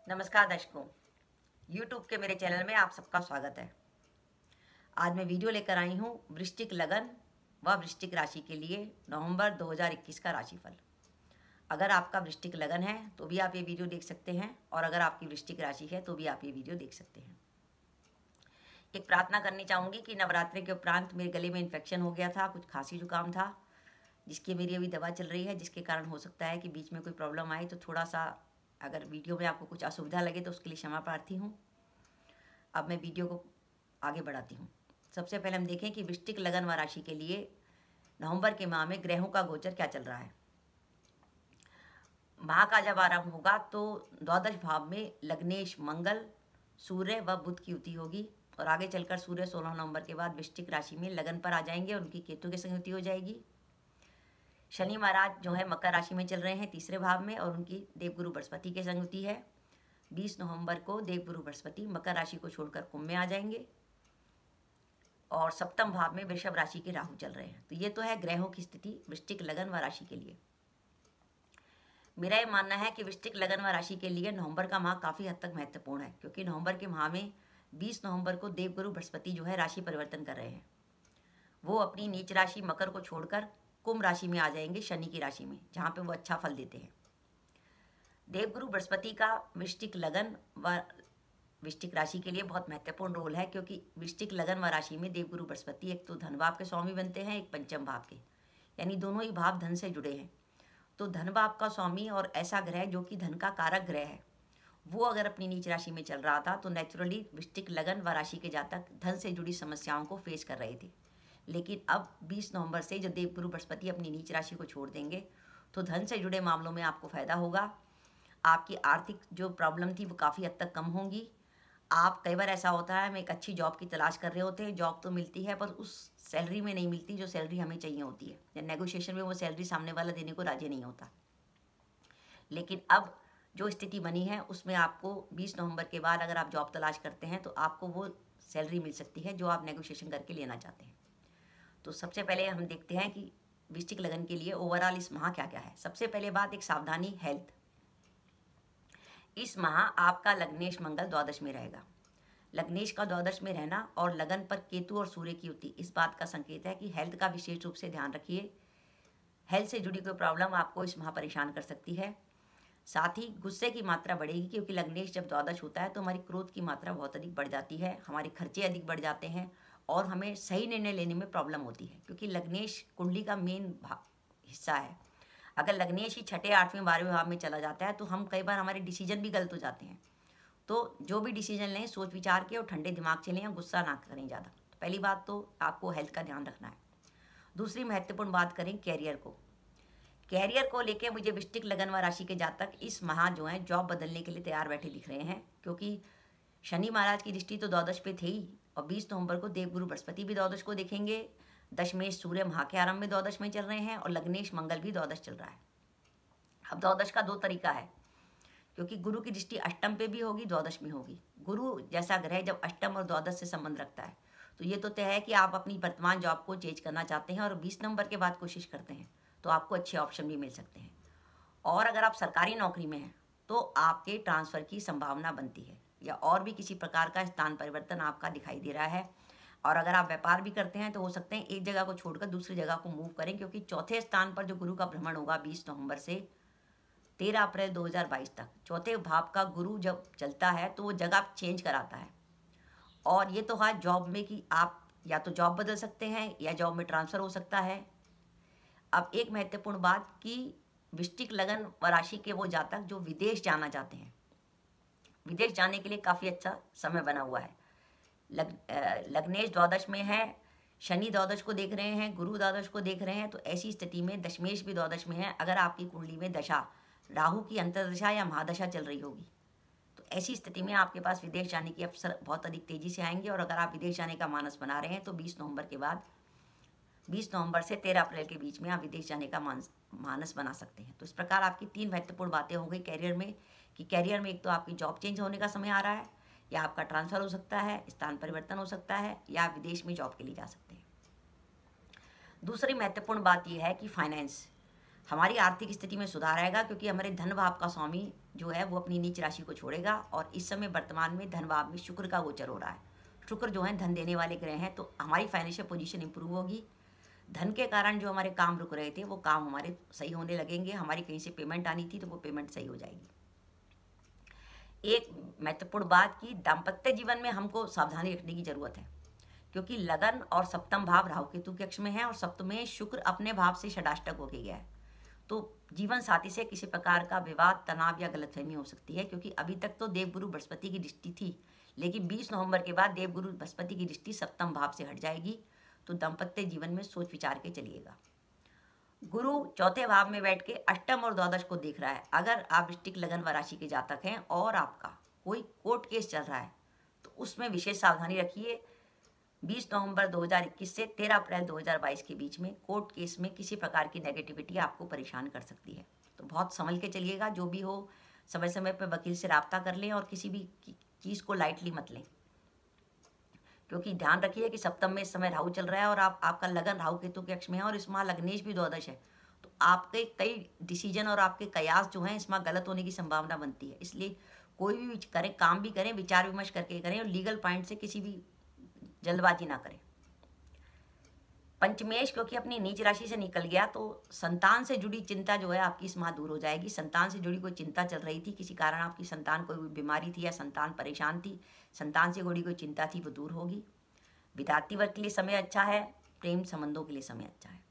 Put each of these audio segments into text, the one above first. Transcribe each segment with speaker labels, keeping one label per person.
Speaker 1: नमस्कार दर्शकों, YouTube के मेरे चैनल में आप सबका स्वागत है। आज मैं वीडियो लेकर आई हूँ वृश्चिक लगन व वृश्चिक राशि के लिए नवंबर 2021 का राशिफल। अगर आपका वृश्चिक लगन है तो भी आप ये वीडियो देख सकते हैं और अगर आपकी वृश्चिक राशि है तो भी आप ये वीडियो देख सकते हैं। एक प्रार्थना करनी चाहूँगी कि नवरात्रि के उपरांत मेरे गले में इन्फेक्शन हो गया था, कुछ खांसी जुकाम था, जिसकी मेरी अभी दवा चल रही है, जिसके कारण हो सकता है कि बीच में कोई प्रॉब्लम आए तो थोड़ा सा अगर वीडियो में आपको कुछ असुविधा लगे तो उसके लिए क्षमा प्रार्थी हूँ। अब मैं वीडियो को आगे बढ़ाती हूँ। सबसे पहले हम देखें कि वृश्चिक लगन व राशि के लिए नवंबर के माह में ग्रहों का गोचर क्या चल रहा है। माह का जब आरंभ होगा तो द्वादश भाव में लग्नेश मंगल, सूर्य व बुध की युति होगी और आगे चलकर सूर्य 16 नवंबर के बाद वृश्चिक राशि में लगन पर आ जाएंगे और उनकी केतु के संग युति हो जाएगी। शनि महाराज जो है मकर राशि में चल रहे हैं तीसरे भाव में और उनकी देवगुरु बृहस्पति के संग युति है। 20 नवंबर को देवगुरु बृहस्पति मकर राशि को छोड़कर कुंभ में आ जाएंगे और सप्तम भाव में वृषभ राशि के राहु चल रहे हैं। तो ये तो है ग्रहों की स्थिति वृश्चिक लगन व राशि के लिए। मेरा ये मानना है कि वृश्चिक लगन व राशि के लिए नवंबर का माह काफ़ी हद तक महत्वपूर्ण है, क्योंकि नवंबर के माह में 20 नवंबर को देवगुरु बृहस्पति जो है राशि परिवर्तन कर रहे हैं। वो अपनी नीच राशि मकर को छोड़कर कुंभ राशि में आ जाएंगे, शनि की राशि में, जहाँ पे वो अच्छा फल देते हैं। देवगुरु बृहस्पति का वृश्चिक लगन व वृश्चिक राशि के लिए बहुत महत्वपूर्ण रोल है, क्योंकि वृश्चिक लगन व राशि में देवगुरु बृहस्पति एक तो धन भाव के स्वामी बनते हैं, एक पंचम भाव के, यानी दोनों ही भाव धन से जुड़े हैं। तो धन भाव का स्वामी और ऐसा ग्रह जो कि धन का कारक ग्रह है, वो अगर अपनी नीच राशि में चल रहा था तो नेचुरली वृश्चिक लगन व राशि के जातक धन से जुड़ी समस्याओं को फेस कर रहे थे। लेकिन अब 20 नवंबर से जो देवगुरु बृहस्पति अपनी नीच राशि को छोड़ देंगे तो धन से जुड़े मामलों में आपको फायदा होगा। आपकी आर्थिक जो प्रॉब्लम थी वो काफ़ी हद तक कम होंगी। आप कई बार ऐसा होता है, हम एक अच्छी जॉब की तलाश कर रहे होते हैं, जॉब तो मिलती है पर उस सैलरी में नहीं मिलती जो सैलरी हमें चाहिए होती है, या नेगोशिएशन में वो सैलरी सामने वाला देने को राजी नहीं होता। लेकिन अब जो स्थिति बनी है उसमें आपको 20 नवंबर के बाद अगर आप जॉब तलाश करते हैं तो आपको वो सैलरी मिल सकती है जो आप नेगोशिएशन करके लेना चाहते हैं। तो सबसे पहले हम देखते हैं कि वृश्चिक लगन के लिए ओवरऑल इस माह क्या क्या है। सबसे पहले बात, एक सावधानी, हेल्थ। इस माह आपका लग्नेश मंगल द्वादश में रहेगा। लग्नेश का द्वादश में रहना और लगन पर केतु और सूर्य की युति इस बात का संकेत है कि हेल्थ का विशेष रूप से ध्यान रखिए। हेल्थ से जुड़ी कोई प्रॉब्लम आपको इस माह परेशान कर सकती है। साथ ही गुस्से की मात्रा बढ़ेगी, क्योंकि लग्नेश जब द्वादश होता है तो हमारी क्रोध की मात्रा बहुत अधिक बढ़ जाती है, हमारे खर्चे अधिक बढ़ जाते हैं और हमें सही निर्णय लेने में प्रॉब्लम होती है, क्योंकि लग्नेश कुंडली का मेन हिस्सा है। अगर लग्नेश ही छठे, 8वें, 12वें भाव में चला जाता है तो हम कई बार हमारे डिसीजन भी गलत हो जाते हैं। तो जो भी डिसीजन लें सोच विचार के और ठंडे दिमाग से लें और गुस्सा ना करें ज़्यादा। तो पहली बात तो आपको हेल्थ का ध्यान रखना है। दूसरी महत्वपूर्ण बात करें कैरियर को। कैरियर को लेके मुझे वृश्चिक लगन व राशि के जातक इस माह जो है जॉब बदलने के लिए तैयार बैठे दिख रहे हैं, क्योंकि शनि महाराज की दृष्टि तो द्वादश पे थे ही और 20 नवंबर को देवगुरु बृहस्पति भी द्वादश को देखेंगे। दशमेश सूर्य माह के आरंभ में द्वादश में चल रहे हैं और लग्नेश मंगल भी द्वादश चल रहा है। अब द्वादश का दो तरीका है, क्योंकि गुरु की दृष्टि अष्टम पे भी होगी, द्वादश में होगी। गुरु जैसा ग्रह जब अष्टम और द्वादश से संबंध रखता है तो ये तो तय है कि आप अपनी वर्तमान जॉब को चेंज करना चाहते हैं और 20 नवंबर के बाद कोशिश करते हैं तो आपको अच्छे ऑप्शन भी मिल सकते हैं। और अगर आप सरकारी नौकरी में हैं तो आपके ट्रांसफ़र की संभावना बनती है, या और भी किसी प्रकार का स्थान परिवर्तन आपका दिखाई दे रहा है। और अगर आप व्यापार भी करते हैं तो हो सकते हैं एक जगह को छोड़कर दूसरी जगह को मूव करें, क्योंकि चौथे स्थान पर जो गुरु का भ्रमण होगा 20 नवंबर से 13 अप्रैल 2022 तक, चौथे भाव का गुरु जब चलता है तो वो जगह चेंज कराता है। और ये तो है जॉब में कि आप या तो जॉब बदल सकते हैं या जॉब में ट्रांसफ़र हो सकता है। अब एक महत्वपूर्ण बात कि वृश्चिक लगन व राशि के वो जातक जो विदेश जाना चाहते हैं, विदेश जाने के लिए काफ़ी अच्छा समय बना हुआ है। लग्नेश द्वादश में है, शनि द्वादश को देख रहे हैं, गुरु द्वादश को देख रहे हैं, तो ऐसी स्थिति में दशमेश भी द्वादश में है। अगर आपकी कुंडली में दशा राहु की अंतर्दशा या महादशा चल रही होगी तो ऐसी स्थिति में आपके पास विदेश जाने के अवसर बहुत अधिक तेज़ी से आएंगे। और अगर आप विदेश जाने का मानस बना रहे हैं तो 20 नवंबर के बाद 20 नवंबर से 13 अप्रैल के बीच में आप विदेश जाने का मानस बना सकते हैं। तो इस प्रकार आपकी तीन महत्वपूर्ण बातें हो गई कैरियर में, कि कैरियर में एक तो आपकी जॉब चेंज होने का समय आ रहा है, या आपका ट्रांसफ़र हो सकता है, स्थान परिवर्तन हो सकता है, या आप विदेश में जॉब के लिए जा सकते हैं। दूसरी महत्वपूर्ण बात यह है कि फाइनेंस हमारी आर्थिक स्थिति में सुधार आएगा क्योंकि हमारे धन भाव का स्वामी जो है वो अपनी नीच राशि को छोड़ेगा। और इस समय वर्तमान में धन भाव में शुक्र का गोचर हो रहा है। शुक्र जो है धन देने वाले ग्रह हैं, तो हमारी फाइनेंशियल पोजीशन इंप्रूव होगी। धन के कारण जो हमारे काम रुक रहे थे वो काम हमारे सही होने लगेंगे। हमारी कहीं से पेमेंट आनी थी तो वो पेमेंट सही हो जाएगी। एक महत्वपूर्ण बात की दाम्पत्य जीवन में हमको सावधानी रखने की जरूरत है, क्योंकि लगन और सप्तम भाव राहु केतु के कक्ष में है और सप्तम में शुक्र अपने भाव से षडाष्टक होके गया है। तो जीवन साथी से किसी प्रकार का विवाद, तनाव या गलतफहमी हो सकती है, क्योंकि अभी तक तो देवगुरु बृहस्पति की दृष्टि थी, लेकिन 20 नवंबर के बाद देवगुरु बृहस्पति की दृष्टि सप्तम भाव से हट जाएगी। तो दाम्पत्य जीवन में सोच विचार के चलिएगा। गुरु चौथे भाव में बैठ के अष्टम और द्वादश को देख रहा है। अगर आप वृश्चिक लगन व राशि के जातक हैं और आपका कोई कोर्ट केस चल रहा है तो उसमें विशेष सावधानी रखिए। 20 नवंबर 2021 से 13 अप्रैल 2022 के बीच में कोर्ट केस में किसी प्रकार की नेगेटिविटी आपको परेशान कर सकती है। तो बहुत संभल के चलिएगा। जो भी हो समय समय पर वकील से राब्ता कर लें और किसी भी चीज़ को लाइटली मत लें, क्योंकि ध्यान रखिए कि सप्तम में इस समय राहु चल रहा है और आपका लगन राहु केतु के कक्ष में है और इस माह लग्नेश भी द्वादश है। तो आपके कई डिसीजन और आपके कयास जो हैं इस माह गलत होने की संभावना बनती है। इसलिए कोई भी करें, काम भी करें, विचार विमर्श करके करें और लीगल पॉइंट से किसी भी जल्दबाजी ना करें। पंचमेश क्योंकि अपनी नीच राशि से निकल गया तो संतान से जुड़ी चिंता जो है आपकी इस माह दूर हो जाएगी। संतान से जुड़ी कोई चिंता चल रही थी, किसी कारण आपकी संतान कोई बीमारी थी या संतान परेशान थी, संतान से जुड़ी कोई चिंता थी, वो दूर होगी। विद्यार्थी वर्ग के लिए समय अच्छा है, प्रेम संबंधों के लिए समय अच्छा है।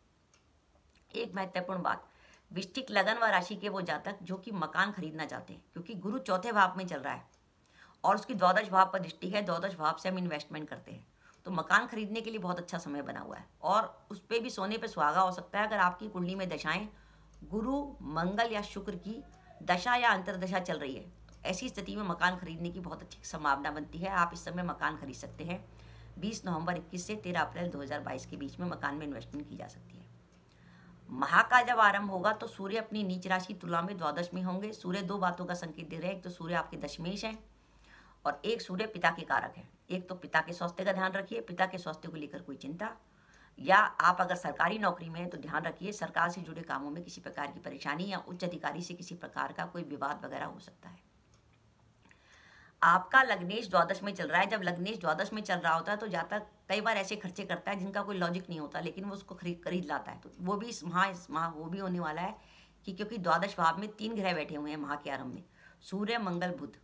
Speaker 1: एक महत्वपूर्ण बात, वृश्चिक लगन व राशि के वो जातक जो कि मकान खरीदना चाहते हैं, क्योंकि गुरु चौथे भाव में चल रहा है और उसकी द्वादश भाव पर दृष्टि है। द्वादश भाव से हम इन्वेस्टमेंट करते हैं, तो मकान खरीदने के लिए बहुत अच्छा समय बना हुआ है और उस पर भी सोने पे सुहागा हो सकता है। अगर आपकी कुंडली में दशाएं गुरु, मंगल या शुक्र की दशा या अंतरदशा चल रही है, तो ऐसी स्थिति में मकान खरीदने की बहुत अच्छी संभावना बनती है। आप इस समय मकान खरीद सकते हैं। 20 नवंबर 21 से 13 अप्रैल 2022 के बीच में मकान में इन्वेस्टमेंट की जा सकती है। माह का जब आरंभ होगा तो सूर्य अपनी नीच राशि तुला में द्वादश में होंगे। सूर्य दो बातों का संकेत दे रहे हैं, एक तो सूर्य आपके दशमेश हैं और एक सूर्य पिता के कारक है। एक तो पिता के स्वास्थ्य का ध्यान रखिए, पिता के स्वास्थ्य को लेकर कोई चिंता, या आप अगर सरकारी नौकरी में हैं तो ध्यान रखिए सरकार से जुड़े कामों में किसी प्रकार की परेशानी या उच्च अधिकारी से किसी प्रकार का कोई विवाद वगैरह हो सकता है। आपका लग्नेश द्वादश में चल रहा है। जब लग्नेश द्वादश में चल रहा होता है तो जातक कई बार ऐसे खर्चे करता है जिनका कोई लॉजिक नहीं होता, लेकिन वो उसको खरीद लाता है। तो वो भी इस माह वो भी होने वाला है कि क्योंकि द्वादश भाव में 3 ग्रह बैठे हुए हैं माह के आरंभ में, सूर्य, मंगल, बुध।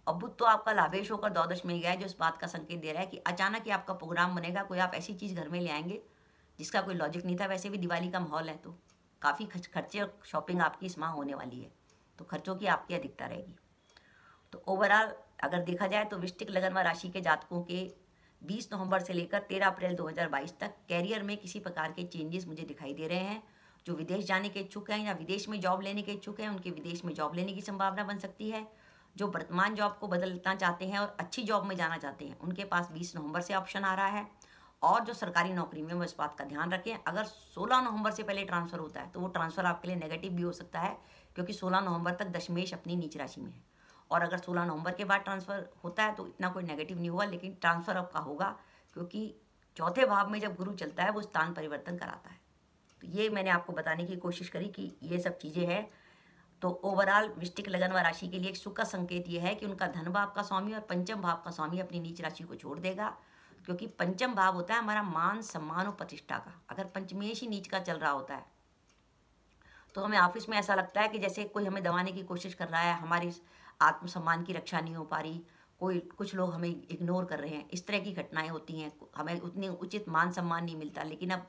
Speaker 1: और बुध तो आपका लाभेश होकर द्वादश में गया है, जो इस बात का संकेत दे रहा है कि अचानक ही आपका प्रोग्राम बनेगा, कोई आप ऐसी चीज़ घर में ले आएंगे जिसका कोई लॉजिक नहीं था। वैसे भी दिवाली का माहौल है तो काफ़ी खर्चे और शॉपिंग आपकी इस माह होने वाली है, तो खर्चों की आपकी अधिकता रहेगी। तो ओवरऑल अगर देखा जाए तो वृश्चिक लगन व राशि के जातकों के 20 नवंबर से लेकर 13 अप्रैल 2022 तक कैरियर में किसी प्रकार के चेंजेस मुझे दिखाई दे रहे हैं। जो विदेश जाने के इच्छुक हैं या विदेश में जॉब लेने के इच्छुक हैं, उनके विदेश में जॉब लेने की संभावना बन सकती है। जो वर्तमान जॉब को बदलना चाहते हैं और अच्छी जॉब में जाना चाहते हैं, उनके पास 20 नवंबर से ऑप्शन आ रहा है। और जो सरकारी नौकरी में वो इस बात का ध्यान रखें, अगर 16 नवंबर से पहले ट्रांसफ़र होता है तो वो ट्रांसफ़र आपके लिए नेगेटिव भी हो सकता है, क्योंकि 16 नवंबर तक दशमेश अपनी नीच राशि में है। और अगर 16 नवंबर के बाद ट्रांसफ़र होता है तो इतना कोई नेगेटिव नहीं हुआ, लेकिन ट्रांसफ़र आपका होगा, क्योंकि चौथे भाव में जब गुरु चलता है वो स्थान परिवर्तन कराता है। तो ये मैंने आपको बताने की कोशिश करी कि ये सब चीज़ें हैं। तो ओवरऑल वृश्चिक लगन व राशि के लिए एक सुख का संकेत ये है कि उनका धन भाव का स्वामी और पंचम भाव का स्वामी अपनी नीच राशि को छोड़ देगा, क्योंकि पंचम भाव होता है हमारा मान, सम्मान और प्रतिष्ठा का। अगर पंचमेश ही नीच का चल रहा होता है तो हमें ऑफिस में ऐसा लगता है कि जैसे कोई हमें दबाने की कोशिश कर रहा है, हमारी आत्मसम्मान की रक्षा नहीं हो पा रही, कुछ लोग हमें इग्नोर कर रहे हैं, इस तरह की घटनाएं होती हैं, हमें उतनी उचित मान सम्मान नहीं मिलता। लेकिन अब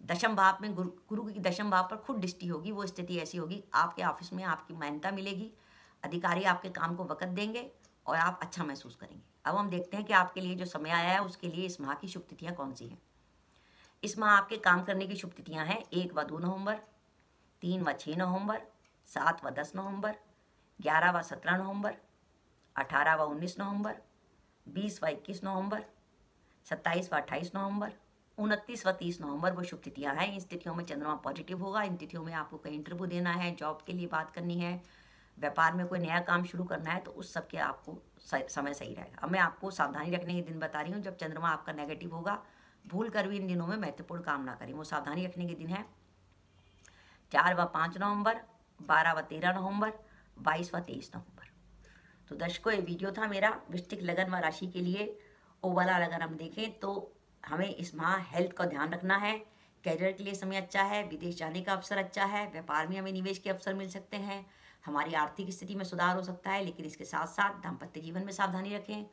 Speaker 1: दशम भाव में गुरु की दशम भाव पर खुद दृष्टि होगी, वो स्थिति ऐसी होगी आपके ऑफिस में आपकी मान्यता मिलेगी, अधिकारी आपके काम को वक़्त देंगे और आप अच्छा महसूस करेंगे। अब हम देखते हैं कि आपके लिए जो समय आया है उसके लिए इस माह की शुभ तिथियाँ कौन सी हैं। इस माह आपके काम करने की शुभ तिथियाँ हैं 1 व 2 नवंबर, 3 व 6 नवंबर, 7 व 10 नवंबर, 11 व 17 नवंबर, 18 व 19 नवंबर, 20 व 21 नवंबर, 27 व 28 नवंबर, 29 व 30 नवंबर वो शुभ तिथियाँ हैं। इन तिथियों में चंद्रमा पॉजिटिव होगा। इन तिथियों में आपको कहीं इंटरव्यू देना है, जॉब के लिए बात करनी है, व्यापार में कोई नया काम शुरू करना है, तो उस सब के आपको समय सही रहेगा। अब मैं आपको सावधानी रखने के दिन बता रही हूँ। जब चंद्रमा आपका नेगेटिव होगा, भूल कर भी इन दिनों में महत्वपूर्ण काम ना करें, वो सावधानी रखने के दिन है। 4 व 5 नवंबर, 12 व 13 नवंबर, 22 व 23 नवंबर। तो दर्शकों, ये वीडियो था मेरा वृश्चिक लगन व राशि के लिए। ओवरऑल अगर हम देखें तो हमें इस माह हेल्थ का ध्यान रखना है। कैरियर के लिए समय अच्छा है, विदेश जाने का अवसर अच्छा है, व्यापार में हमें निवेश के अवसर मिल सकते हैं, हमारी आर्थिक स्थिति में सुधार हो सकता है। लेकिन इसके साथ साथ दाम्पत्य जीवन में सावधानी रखें,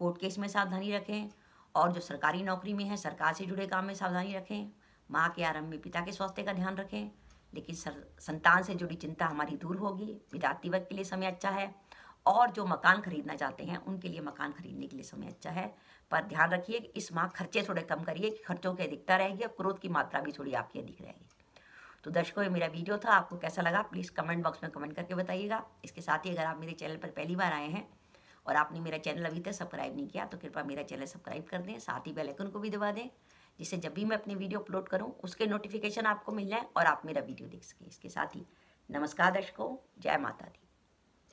Speaker 1: कोर्ट केस में सावधानी रखें, और जो सरकारी नौकरी में है, सरकार से जुड़े काम में सावधानी रखें। माह के आरंभ में पिता के स्वास्थ्य का ध्यान रखें। लेकिन संतान से जुड़ी चिंता हमारी दूर होगी। विद्यार्थी वर्ग के लिए समय अच्छा है, और जो मकान खरीदना चाहते हैं उनके लिए मकान खरीदने के लिए समय अच्छा है। पर ध्यान रखिए कि इस माह खर्चे थोड़े कम करिए कि खर्चों की अधिकता रहेगी और क्रोध की मात्रा भी थोड़ी आपकी अधिक रहेगी। तो दर्शकों, ये मेरा वीडियो था, आपको कैसा लगा प्लीज़ कमेंट बॉक्स में कमेंट करके बताइएगा। इसके साथ ही अगर आप मेरे चैनल पर पहली बार आए हैं और आपने मेरा चैनल अभी तक सब्सक्राइब नहीं किया तो कृपया मेरा चैनल सब्सक्राइब कर दें, साथ ही बेल आइकन को भी दबा दें, जिससे जब भी मैं अपनी वीडियो अपलोड करूं उसके नोटिफिकेशन आपको मिल जाए और आप मेरा वीडियो देख सकें। इसके साथ ही नमस्कार दर्शकों, जय माता दी।